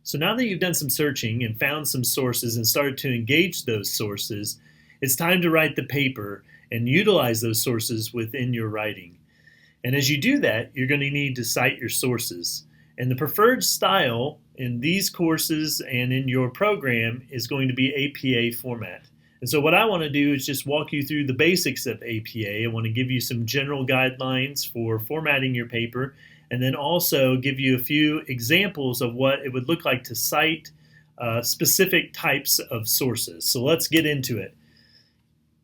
So now that you've done some searching and found some sources and started to engage those sources, it's time to write the paper and utilize those sources within your writing. And as you do that, you're going to need to cite your sources. And the preferred style in these courses and in your program is going to be APA format. And so what I want to do is just walk you through the basics of APA. I want to give you some general guidelines for formatting your paper, and then also give you a few examples of what it would look like to cite specific types of sources. So let's get into it.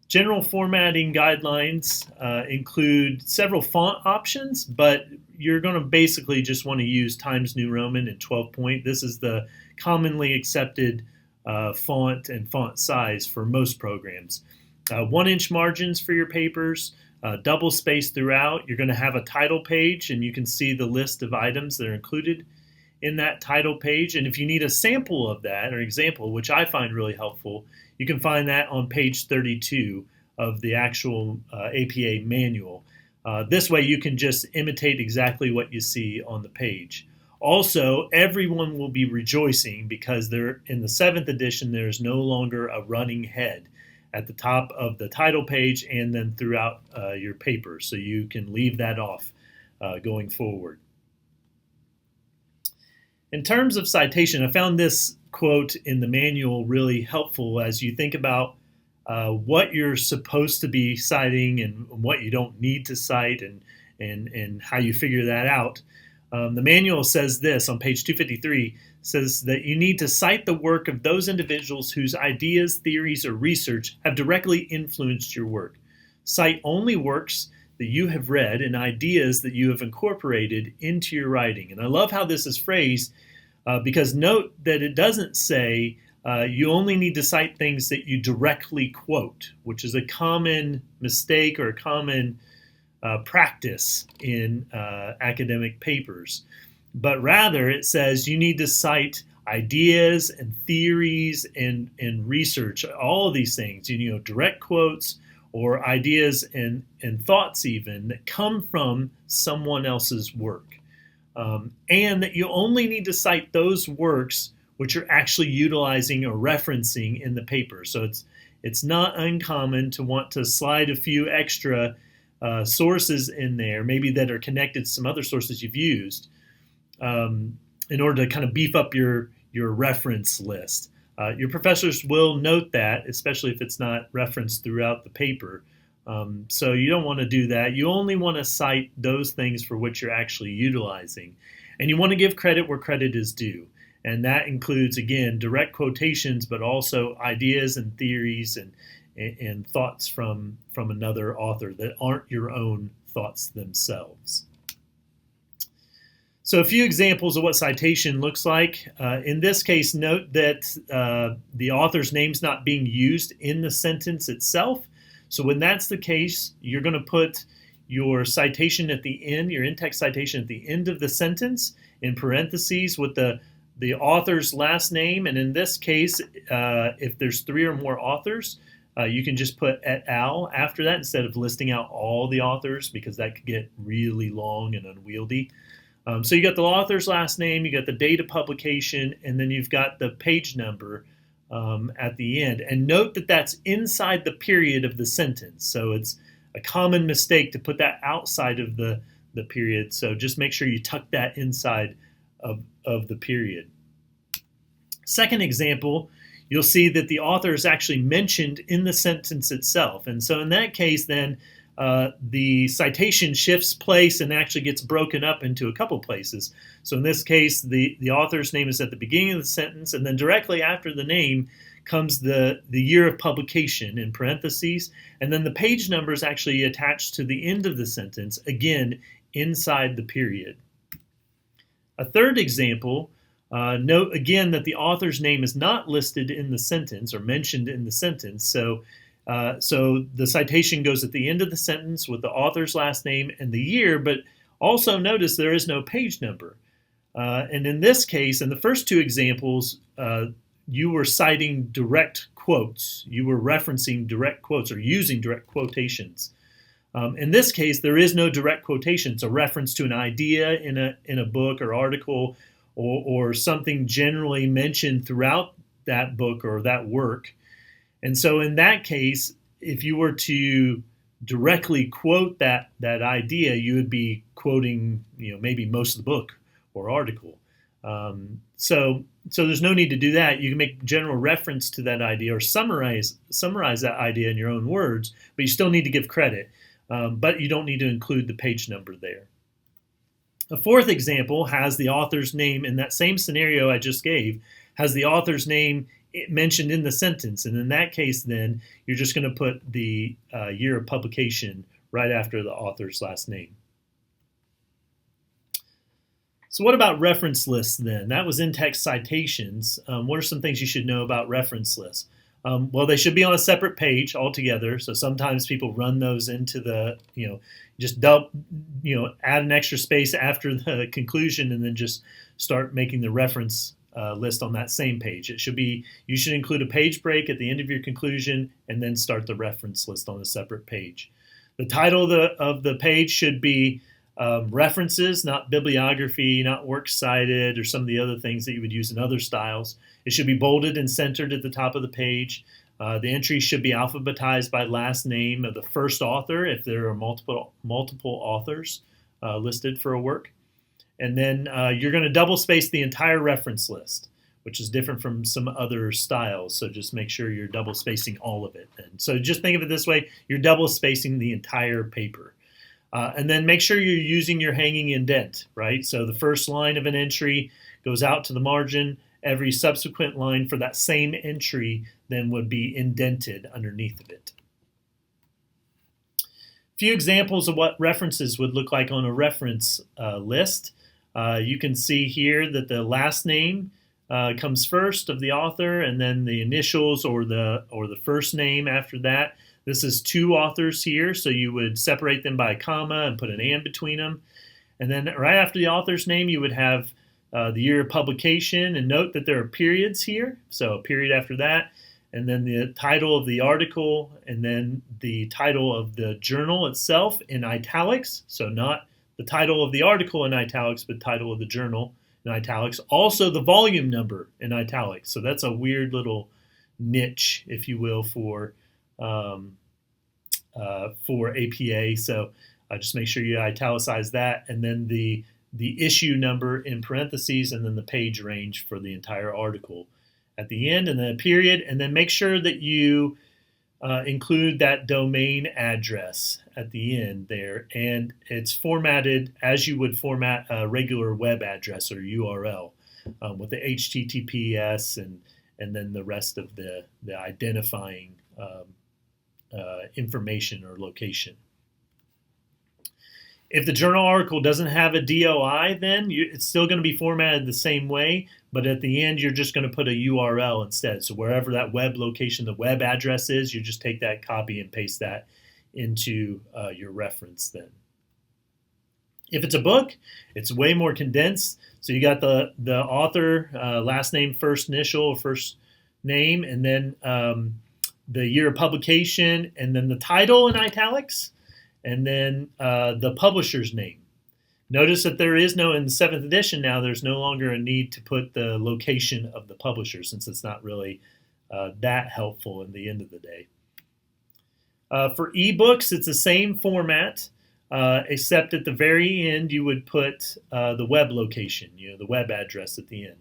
General formatting guidelines include several font options, but you're going to basically just want to use Times New Roman and 12 point. This is the commonly accepted font and font size for most programs. 1-inch margins for your papers, double space throughout. You're going to have a title page, and you can see the list of items that are included in that title page. And if you need a sample of that, or example, which I find really helpful, you can find that on page 32 of the actual APA manual. This way you can just imitate exactly what you see on the page. Also, everyone will be rejoicing because in the 7th edition, there is no longer a running head at the top of the title page and then throughout your paper. So you can leave that off going forward. In terms of citation, I found this quote in the manual really helpful as you think about what you're supposed to be citing and what you don't need to cite and how you figure that out. The manual says this on page 253, says that you need to cite the work of those individuals whose ideas, theories, or research have directly influenced your work. Cite only works that you have read and ideas that you have incorporated into your writing. And I love how this is phrased because note that it doesn't say you only need to cite things that you directly quote, which is a common mistake or a common practice in academic papers. But rather it says you need to cite ideas and theories and research, all of these things, direct quotes or ideas and thoughts even that come from someone else's work. And that you only need to cite those works which you're actually utilizing or referencing in the paper. So it's not uncommon to want to slide a few extra sources in there, maybe that are connected to some other sources you've used, in order to kind of beef up your reference list. Your professors will note that, especially if it's not referenced throughout the paper. So you don't want to do that. You only want to cite those things for which you're actually utilizing. And you want to give credit where credit is due. And that includes, again, direct quotations, but also ideas and theories and thoughts from another author that aren't your own thoughts themselves. So a few examples of what citation looks like. In this case, note that the author's name's not being used in the sentence itself. So when that's the case, you're going to put your citation at the end, your in-text citation at the end of the sentence in parentheses with the author's last name. And in this case, if there's 3 or more authors, you can just put et al. After that instead of listing out all the authors, because that could get really long and unwieldy. So you got the author's last name, you got the date of publication, and then you've got the page number at the end. And note that that's inside the period of the sentence. So it's a common mistake to put that outside of the period. So just make sure you tuck that inside of the period. Second example, you'll see that the author is actually mentioned in the sentence itself. And so in that case, then the citation shifts place and actually gets broken up into a couple places. So in this case, the author's name is at the beginning of the sentence, and then directly after the name comes the year of publication in parentheses, and then the page number is actually attached to the end of the sentence, again, inside the period. A third example, note again that the author's name is not listed in the sentence or mentioned in the sentence. So the citation goes at the end of the sentence with the author's last name and the year, but also notice there is no page number. And in this case, in the first 2 examples, you were citing direct quotes. You were referencing direct quotes or using direct quotations. In this case, there is no direct quotation. It's a reference to an idea in a book or article, or something generally mentioned throughout that book or that work. And so in that case, if you were to directly quote that idea, you would be quoting, maybe most of the book or article. So there's no need to do that. You can make general reference to that idea or summarize that idea in your own words, but you still need to give credit. But you don't need to include the page number there. A fourth example has the author's name in that same scenario I just gave, has the author's name mentioned in the sentence. And in that case, then you're just going to put the year of publication right after the author's last name. So what about reference lists then? That was in-text citations. What are some things you should know about reference lists? Well, they should be on a separate page altogether. So sometimes people run those into the, just add an extra space after the conclusion and then just start making the reference list on that same page. You should include a page break at the end of your conclusion and then start the reference list on a separate page. The title of the page should be references, not bibliography, not works cited, or some of the other things that you would use in other styles. It should be bolded and centered at the top of the page. The entries should be alphabetized by last name of the first author if there are multiple authors listed for a work. And then you're going to double space the entire reference list, which is different from some other styles. So just make sure you're double spacing all of it. And so just think of it this way, you're double spacing the entire paper. And then make sure you're using your hanging indent, right? So the first line of an entry goes out to the margin. Every subsequent line for that same entry then would be indented underneath of it. A few examples of what references would look like on a reference list. You can see here that the last name comes first of the author, and then the initials or the first name after that. This is two authors here, so you would separate them by a comma and put an and between them. And then right after the author's name, you would have the year of publication, and note that there are periods here, so a period after that, and then the title of the article, and then the title of the journal itself in italics, so not the title of the article in italics, but title of the journal in italics. Also the volume number in italics, so that's a weird little niche, if you will, for APA. So just make sure you italicize that, and then the issue number in parentheses, and then the page range for the entire article at the end, and then a period, and then make sure that you include that domain address at the end there, and it's formatted as you would format a regular web address or URL with the HTTPS and then the rest of the identifying information or location. If the journal article doesn't have a DOI, then it's still going to be formatted the same way, but at the end you're just going to put a URL instead. So wherever that web location, the web address is, you just take that, copy and paste that into your reference then. If it's a book, it's way more condensed. So you got the author, last name, first initial, first name, and then the year of publication, and then the title in italics, and then the publisher's name. Notice that there is no, in the 7th edition now, there's no longer a need to put the location of the publisher, since it's not really that helpful in the end of the day. For ebooks, it's the same format, except at the very end you would put the web location, the web address at the end.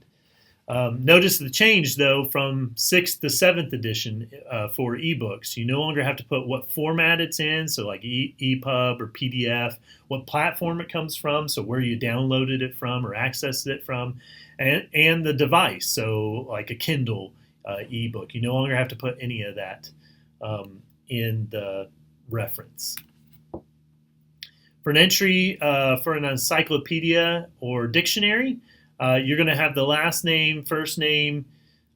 Notice the change, though, from 6th to 7th edition for ebooks. You no longer have to put what format it's in, so like EPUB or PDF, what platform it comes from, so where you downloaded it from or accessed it from, and the device, so like a Kindle ebook. You no longer have to put any of that in the reference. For an entry for an encyclopedia or dictionary, you're going to have the last name, first name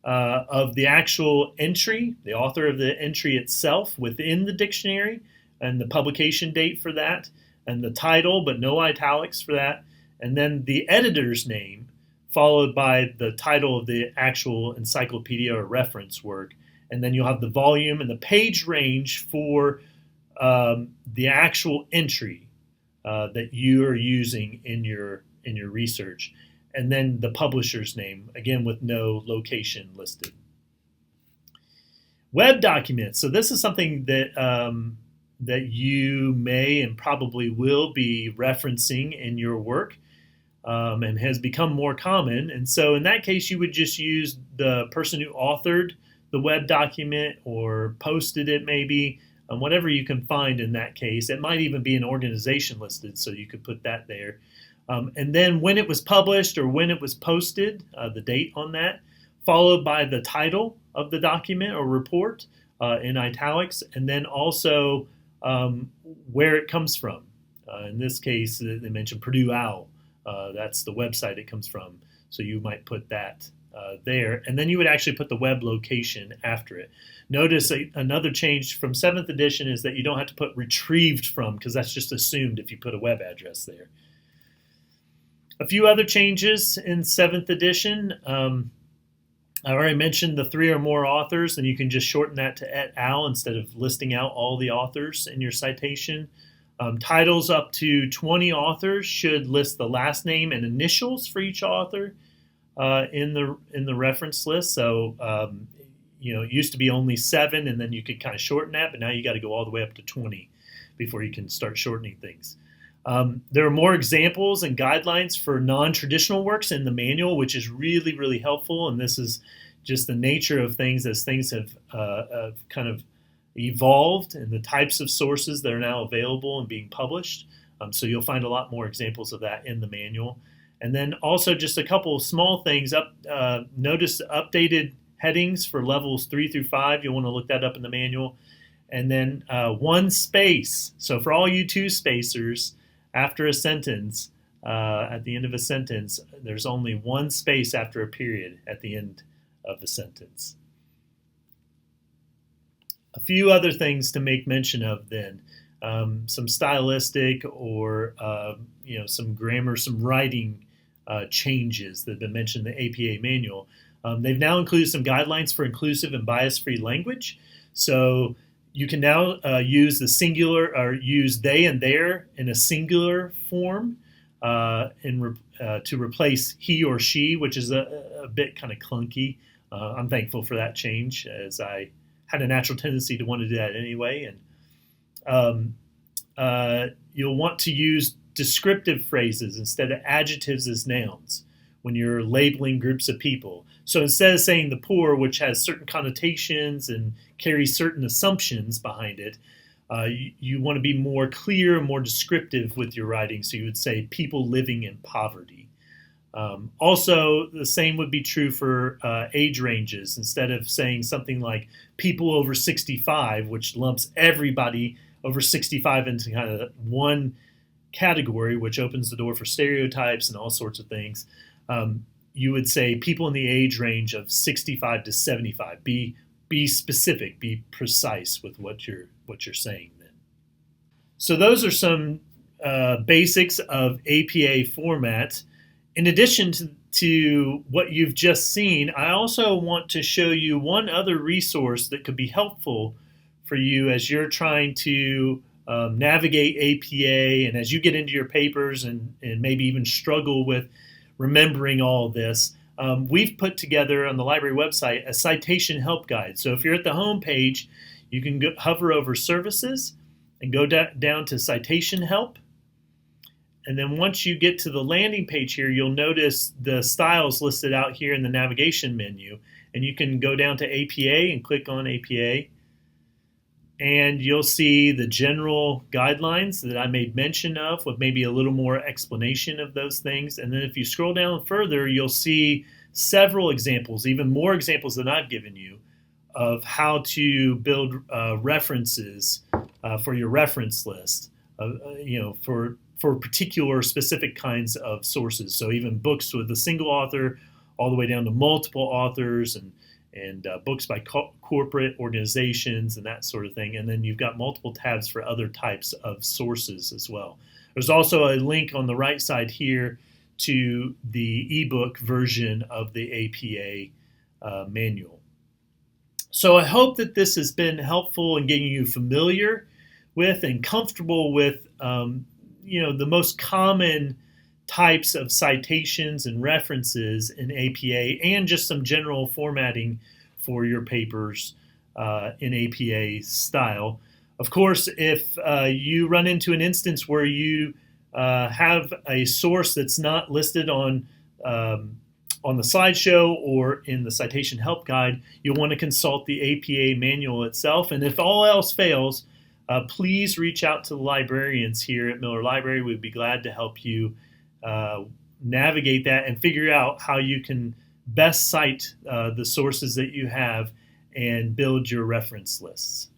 of the actual entry, the author of the entry itself within the dictionary, and the publication date for that, and the title, but no italics for that, and then the editor's name, followed by the title of the actual encyclopedia or reference work, and then you'll have the volume and the page range for the actual entry that you are using in your research. and then the publisher's name, again with no location listed. Web documents. So this is something that you may and probably will be referencing in your work, and has become more common. And so in that case, you would just use the person who authored the web document or posted it, maybe, whatever you can find in that case. It might even be an organization listed, so you could put that there. And then when it was published or when it was posted, the date on that, followed by the title of the document or report in italics, and then also where it comes from. In this case, they mentioned Purdue OWL. That's the website it comes from. So you might put that there. And then you would actually put the web location after it. Notice another change from 7th edition is that you don't have to put retrieved from, because that's just assumed if you put a web address there. A few other changes in 7th edition. I already mentioned the 3 or more authors, and you can just shorten that to et al. Instead of listing out all the authors in your citation. Titles up to 20 authors should list the last name and initials for each author in the reference list. So it used to be only 7, and then you could kind of shorten that, but now you got to go all the way up to 20 before you can start shortening things. There are more examples and guidelines for non-traditional works in the manual, which is really, really helpful. And this is just the nature of things as things have kind of evolved and the types of sources that are now available and being published. So you'll find a lot more examples of that in the manual. And then also just a couple of small things. Notice updated headings for levels 3 through 5. You'll want to look that up in the manual. And then 1 space. So for all you 2 spacers, after a sentence, at the end of a sentence, there's only 1 space after a period at the end of the sentence. A few other things to make mention of then. Some stylistic or some grammar, some writing changes that have been mentioned in the APA manual. They've now included some guidelines for inclusive and bias-free language. So you can now use the singular or use they and their in a singular form to replace he or she, which is a bit kind of clunky. I'm thankful for that change, as I had a natural tendency to want to do that anyway. And you'll want to use descriptive phrases instead of adjectives as nouns when you're labeling groups of people. So instead of saying the poor, which has certain connotations and carries certain assumptions behind it, you want to be more clear and more descriptive with your writing. So you would say people living in poverty. Also, the same would be true for age ranges. Instead of saying something like people over 65, which lumps everybody over 65 into kind of one category, which opens the door for stereotypes and all sorts of things, you would say people in the age range of 65 to 75. Be specific, be precise with what you're saying then. So those are some basics of APA format. In addition to what you've just seen, I also want to show you one other resource that could be helpful for you as you're trying to navigate APA and as you get into your papers and maybe even struggle with remembering all of this. We've put together on the library website a citation help guide. So if you're at the home page, you can hover over services and go down to citation help. And then once you get to the landing page here, you'll notice the styles listed out here in the navigation menu. And you can go down to APA and click on APA. And you'll see the general guidelines that I made mention of with maybe a little more explanation of those things. And then if you scroll down further, you'll see several examples, even more examples than I've given you, of how to build references for your reference list, for particular specific kinds of sources. So even books with a single author all the way down to multiple authors and books by corporate organizations and that sort of thing. And then you've got multiple tabs for other types of sources as well. There's also a link on the right side here to the ebook version of the APA manual. So I hope that this has been helpful in getting you familiar with and comfortable with the most common types of citations and references in APA, and just some general formatting for your papers in APA style. Of course, if you run into an instance where you have a source that's not listed on the slideshow or in the citation help guide, you'll want to consult the APA manual itself. And if all else fails, please reach out to the librarians here at Miller Library. We'd be glad to help you navigate that and figure out how you can best cite the sources that you have and build your reference lists.